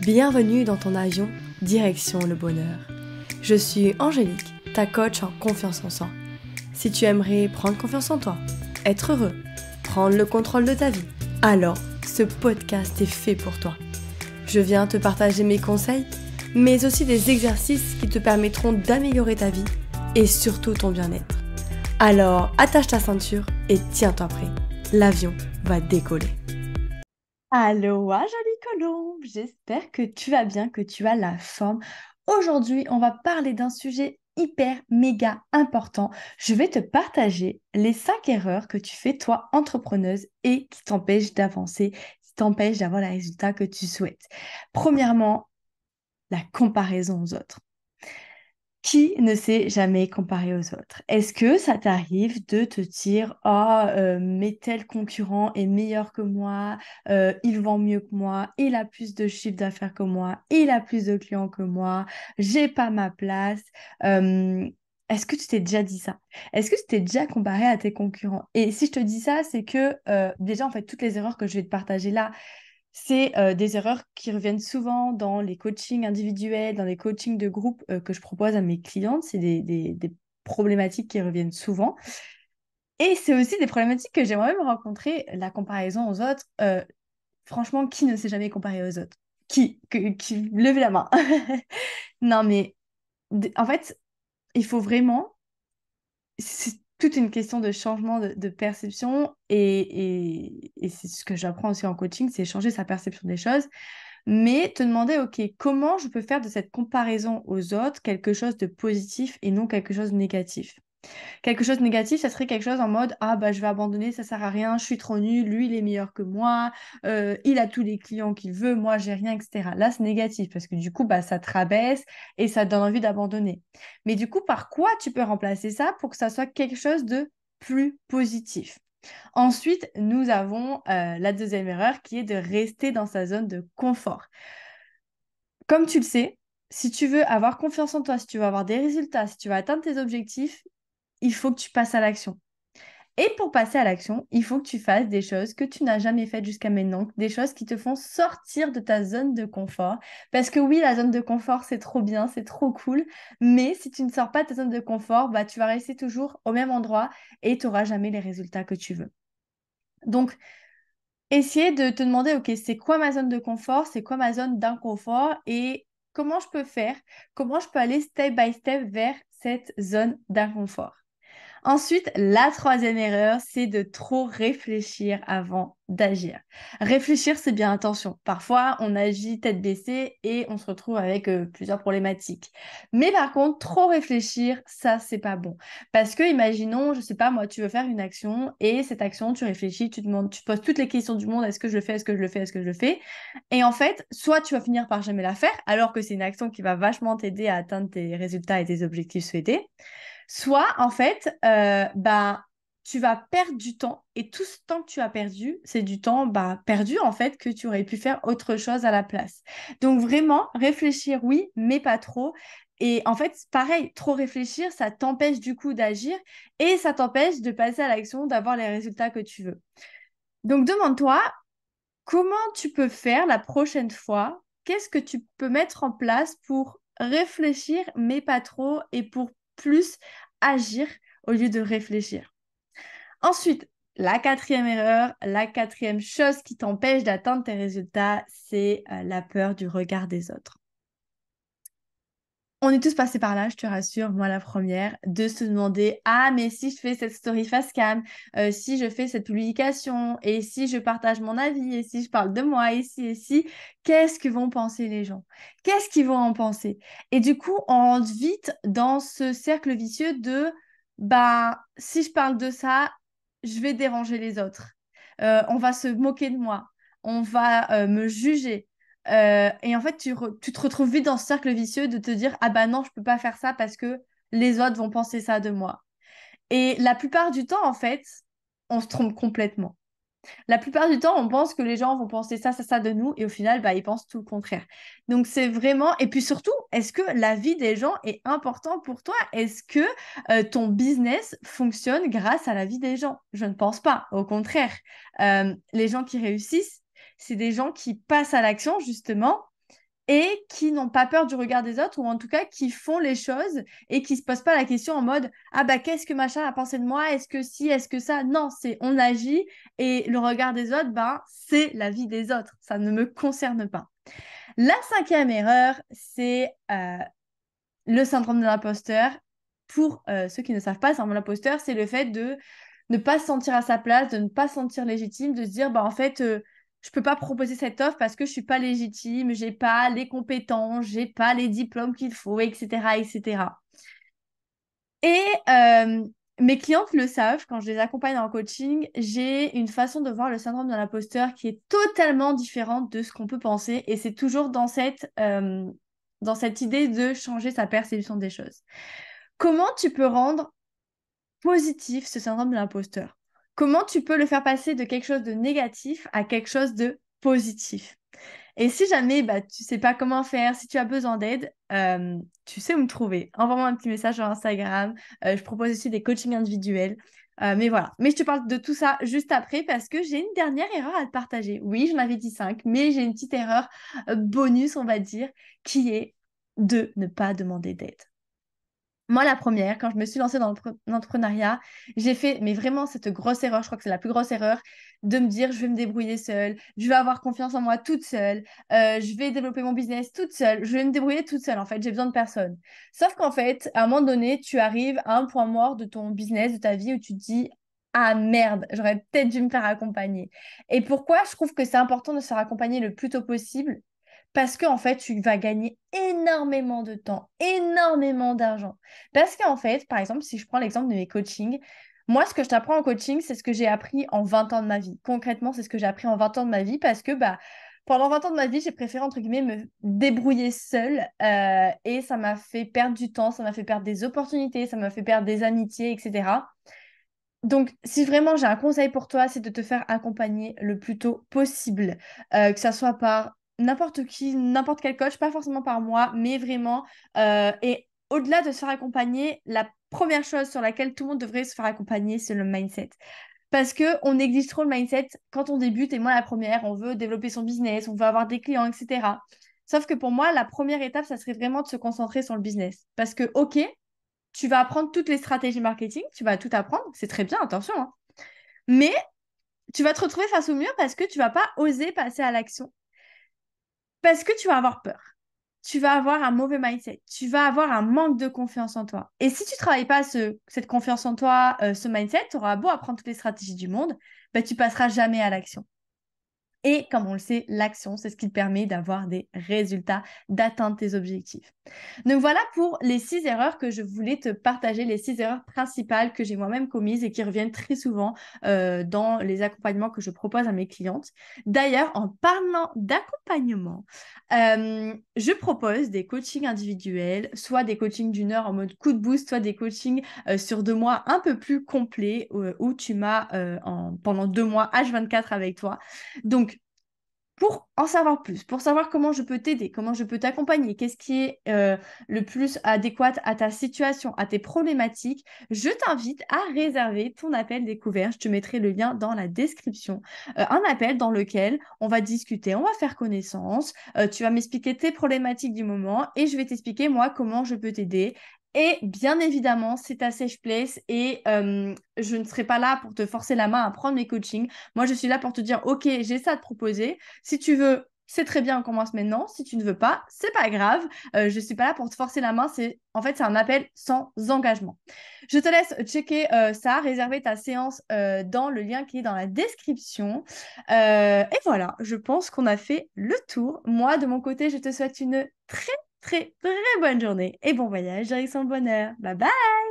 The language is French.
Bienvenue dans ton avion, direction le bonheur. Je suis Angélique, ta coach en confiance en soi. Si tu aimerais prendre confiance en toi, être heureux, prendre le contrôle de ta vie, alors ce podcast est fait pour toi. Je viens te partager mes conseils, mais aussi des exercices qui te permettront d'améliorer ta vie et surtout ton bien-être. Alors attache ta ceinture et tiens-toi prêt, l'avion va décoller. Aloha jolie colombe, j'espère que tu vas bien, que tu as la forme. Aujourd'hui, on va parler d'un sujet hyper méga important. Je vais te partager les 5 erreurs que tu fais toi entrepreneuse et qui t'empêchent d'avancer, qui t'empêchent d'avoir les résultats que tu souhaites. Premièrement, la comparaison aux autres. Qui ne s'est jamais comparé aux autres? Est-ce que ça t'arrive de te dire, mais tel concurrent est meilleur que moi, il vend mieux que moi, il a plus de chiffre d'affaires que moi, il a plus de clients que moi, j'ai pas ma place. Euh, Est-ce que tu t'es déjà dit ça? Est-ce que tu t'es déjà comparé à tes concurrents? Et si je te dis ça, c'est que déjà, en fait, toutes les erreurs que je vais te partager là, c'est des erreurs qui reviennent souvent dans les coachings individuels, dans les coachings de groupe que je propose à mes clientes. C'est des problématiques qui reviennent souvent. Et c'est aussi des problématiques que j'ai moi-même rencontrées, la comparaison aux autres. Franchement, qui ne s'est jamais comparé aux autres? Qui levez la main. Non, mais en fait, il faut vraiment... C'est toute une question de changement de perception et c'est ce que j'apprends aussi en coaching, c'est changer sa perception des choses. Mais te demander, OK, comment je peux faire de cette comparaison aux autres quelque chose de positif et non quelque chose de négatif? Quelque chose de négatif, ça serait quelque chose en mode, ah bah je vais abandonner, ça sert à rien, je suis trop nulle, lui il est meilleur que moi, il a tous les clients qu'il veut, moi j'ai rien, etc. Là c'est négatif parce que du coup bah ça te rabaisse et ça te donne envie d'abandonner. Mais du coup, par quoi tu peux remplacer ça pour que ça soit quelque chose de plus positif? Ensuite, nous avons la deuxième erreur qui est de rester dans sa zone de confort. Comme tu le sais, si tu veux avoir confiance en toi, si tu veux avoir des résultats, si tu veux atteindre tes objectifs, il faut que tu passes à l'action. Et pour passer à l'action, il faut que tu fasses des choses que tu n'as jamais faites jusqu'à maintenant, des choses qui te font sortir de ta zone de confort. Parce que oui, la zone de confort, c'est trop bien, c'est trop cool, mais si tu ne sors pas de ta zone de confort, bah, tu vas rester toujours au même endroit et tu n'auras jamais les résultats que tu veux. Donc, essayer de te demander, OK, c'est quoi ma zone de confort, c'est quoi ma zone d'inconfort et comment je peux faire, comment je peux aller step by step vers cette zone d'inconfort. Ensuite, la troisième erreur, c'est de trop réfléchir avant d'agir. Réfléchir, c'est bien, attention. Parfois, on agit tête baissée et on se retrouve avec plusieurs problématiques. Mais par contre, trop réfléchir, ça, c'est pas bon. Parce que, imaginons, je sais pas, moi, tu veux faire une action et cette action, tu réfléchis, tu demandes, tu te poses toutes les questions du monde, est-ce que je le fais, est-ce que je le fais, est-ce que je le fais? Et en fait, soit tu vas finir par jamais la faire, alors que c'est une action qui va vachement t'aider à atteindre tes résultats et tes objectifs souhaités. Soit, en fait, tu vas perdre du temps et tout ce temps que tu as perdu, c'est du temps perdu, en fait, que tu aurais pu faire autre chose à la place. Donc, vraiment, réfléchir, oui, mais pas trop. Et en fait, pareil, trop réfléchir, ça t'empêche du coup d'agir et ça t'empêche de passer à l'action, d'avoir les résultats que tu veux. Donc, demande-toi comment tu peux faire la prochaine fois. Qu'est-ce que tu peux mettre en place pour réfléchir, mais pas trop, et pour plus agir au lieu de réfléchir. Ensuite, la quatrième erreur, la quatrième chose qui t'empêche d'atteindre tes résultats, c'est la peur du regard des autres. On est tous passés par là, je te rassure, moi la première, de se demander, ah mais si je fais cette story face cam, si je fais cette publication, et si je partage mon avis, et si je parle de moi, et si, qu'est-ce que vont penser les gens? Qu'est-ce qu'ils vont en penser? Et du coup, on rentre vite dans ce cercle vicieux de, si je parle de ça, je vais déranger les autres. On va se moquer de moi, on va me juger. Et en fait, tu te retrouves vite dans ce cercle vicieux de te dire, ah bah non, je peux pas faire ça parce que les autres vont penser ça de moi. Et la plupart du temps, en fait, on se trompe complètement. La plupart du temps, on pense que les gens vont penser ça de nous, et au final, ils pensent tout le contraire. Donc, c'est vraiment... Et puis surtout, est-ce que la vie des gens est importante pour toi? Est-ce que ton business fonctionne grâce à la vie des gens? Je ne pense pas. Au contraire, les gens qui réussissent, c'est des gens qui passent à l'action, justement, et qui n'ont pas peur du regard des autres, ou en tout cas qui font les choses et qui se posent pas la question en mode ah bah qu'est-ce que machin a pensé de moi, est-ce que si, est-ce que ça, non, c'est on agit et le regard des autres, ben c'est la vie des autres, ça ne me concerne pas. La cinquième erreur, c'est le syndrome de l'imposteur. Pour ceux qui ne savent pas, le syndrome de l'imposteur, c'est le fait de ne pas se sentir à sa place, de ne pas se sentir légitime, de se dire, bah, en fait, je peux pas proposer cette offre parce que je suis pas légitime, j'ai pas les compétences, j'ai pas les diplômes qu'il faut, etc., etc. Et mes clientes le savent, quand je les accompagne en coaching, j'ai une façon de voir le syndrome de l'imposteur qui est totalement différente de ce qu'on peut penser. Et c'est toujours dans cette idée de changer sa perception des choses. Comment tu peux rendre positif ce syndrome de l'imposteur? Comment tu peux le faire passer de quelque chose de négatif à quelque chose de positif? Et si jamais bah, tu sais pas comment faire, si tu as besoin d'aide, tu sais où me trouver. Envoie-moi un petit message sur Instagram. Je propose aussi des coachings individuels. Mais voilà. Mais je te parle de tout ça juste après parce que j'ai une dernière erreur à te partager. Oui, j'en avais dit 5, mais j'ai une petite erreur bonus, on va dire, qui est de ne pas demander d'aide. Moi, la première, quand je me suis lancée dans l'entrepreneuriat, j'ai fait, mais vraiment, cette grosse erreur, je crois que c'est la plus grosse erreur, de me dire, je vais me débrouiller seule, je vais avoir confiance en moi toute seule, je vais développer mon business toute seule, je vais me débrouiller toute seule, en fait, j'ai besoin de personne. Sauf qu'en fait, à un moment donné, tu arrives à un point mort de ton business, de ta vie, où tu te dis, ah merde, j'aurais peut-être dû me faire accompagner. Et pourquoi je trouve que c'est important de se faire accompagner le plus tôt possible? Parce qu'en fait, tu vas gagner énormément de temps, énormément d'argent. Parce qu'en fait, par exemple, si je prends l'exemple de mes coachings, moi, ce que je t'apprends en coaching, c'est ce que j'ai appris en 20 ans de ma vie. Concrètement, c'est ce que j'ai appris en 20 ans de ma vie parce que bah, pendant 20 ans de ma vie, j'ai préféré, entre guillemets, me débrouiller seule et ça m'a fait perdre du temps, ça m'a fait perdre des opportunités, ça m'a fait perdre des amitiés, etc. Donc, si vraiment j'ai un conseil pour toi, c'est de te faire accompagner le plus tôt possible, que ça soit par n'importe qui, n'importe quel coach, pas forcément par moi, mais vraiment. Et au-delà de se faire accompagner, la première chose sur laquelle tout le monde devrait se faire accompagner, c'est le mindset. Parce que on néglige trop le mindset quand on débute, et moi la première, on veut développer son business, on veut avoir des clients, etc. Sauf que pour moi, la première étape, ça serait vraiment de se concentrer sur le business. Parce que, ok, tu vas apprendre toutes les stratégies marketing, tu vas tout apprendre, c'est très bien, attention, hein. Mais tu vas te retrouver face au mur parce que tu vas pas oser passer à l'action, parce que tu vas avoir peur. Tu vas avoir un mauvais mindset, tu vas avoir un manque de confiance en toi. Et si tu travailles pas cette confiance en toi, ce mindset, tu auras beau apprendre toutes les stratégies du monde, bah, tu passeras jamais à l'action. Et comme on le sait, l'action, c'est ce qui te permet d'avoir des résultats, d'atteindre tes objectifs. Donc voilà pour les 6 erreurs que je voulais te partager, les 6 erreurs principales que j'ai moi-même commises et qui reviennent très souvent dans les accompagnements que je propose à mes clientes. D'ailleurs, en parlant d'accompagnement, je propose des coachings individuels, soit des coachings d'une heure en mode coup de boost, soit des coachings sur 2 mois un peu plus complets où tu m'as pendant 2 mois H24 avec toi. Donc, pour en savoir plus, pour savoir comment je peux t'aider, comment je peux t'accompagner, qu'est-ce qui est le plus adéquat à ta situation, à tes problématiques, je t'invite à réserver ton appel découvert. Je te mettrai le lien dans la description. Un appel dans lequel on va discuter, on va faire connaissance, tu vas m'expliquer tes problématiques du moment et je vais t'expliquer moi comment je peux t'aider. Et bien évidemment, c'est ta safe place et je ne serai pas là pour te forcer la main à prendre mes coachings. Moi, je suis là pour te dire, OK, j'ai ça à te proposer. Si tu veux, c'est très bien, on commence maintenant. Si tu ne veux pas, c'est pas grave. Je suis pas là pour te forcer la main. En fait, c'est un appel sans engagement. Je te laisse checker ça, réserver ta séance dans le lien qui est dans la description. Et voilà, je pense qu'on a fait le tour. Moi, de mon côté, je te souhaite une très, très, très bonne journée et bon voyage direction le bonheur. Bye bye!